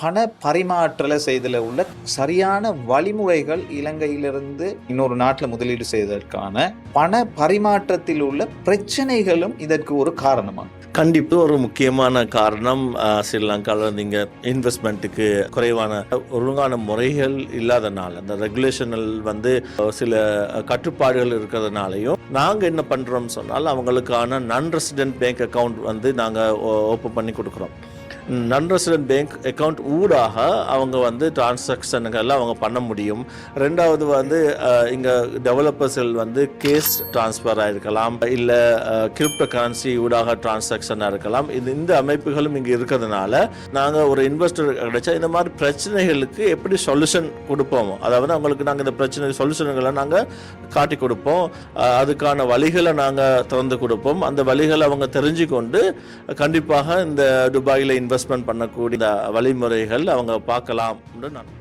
பண பரிமாற்றலை செய்தல உள்ள சரியான வழிமுறைகள் இலங்கையிலிருந்து இன்னொரு நாட்டில் முதலீடு செய்வதற்கான பண பரிமாற்றத்தில் உள்ள பிரச்சனைகளும் இதற்கு ஒரு காரணமா? கண்டிப்பு ஒரு முக்கியமான காரணம். ஸ்ரீலங்காவில் நீங்கள் இன்வெஸ்ட்மெண்ட்டுக்கு குறைவான ஒழுங்கான முறைகள் இல்லாதனால, அந்த ரெகுலேஷனல் சில கட்டுப்பாடுகள் இருக்கிறதுனாலையும் நாங்கள் என்ன பண்ணுறோம்னு சொன்னால் அவங்களுக்கான நான் ரெசிடென்ட் பேங்க் அக்கௌண்ட் நாங்கள் ஓப்பன் பண்ணி கொடுக்குறோம். நான் ரெசிடென்ட் பேங்க் அக்கௌண்ட் ஊடாக அவங்க டிரான்சாக்ஷன்கள் அவங்க பண்ண முடியும். ரெண்டாவது இங்கே டெவலப்பர்ஸ்கள் கேஸ் டிரான்ஸ்ஃபர் ஆகிருக்கலாம், இல்லை கிரிப்டோ கரன்சி ஊடாக டிரான்சாக்ஷனாக இருக்கலாம். இந்த அமைப்புகளும் இங்கே இருக்கிறதுனால நாங்கள் ஒரு இன்வெஸ்டர் கிடைச்சா இந்த மாதிரி பிரச்சனைகளுக்கு எப்படி சொல்யூஷன் கொடுப்போமோ, அதாவது அவங்களுக்கு நாங்கள் இந்த பிரச்சனை சொல்யூஷன்களை நாங்கள் காட்டி கொடுப்போம். அதுக்கான வழிகளை நாங்கள் திறந்து கொடுப்போம். அந்த வழிகளை அவங்க தெரிஞ்சு கொண்டு கண்டிப்பாக இந்த துபாயில் இன்வெஸ்ட்மெண்ட் பண்ணக்கூடிய வழிமுறைகள் அவங்க பார்க்கலாம். நான்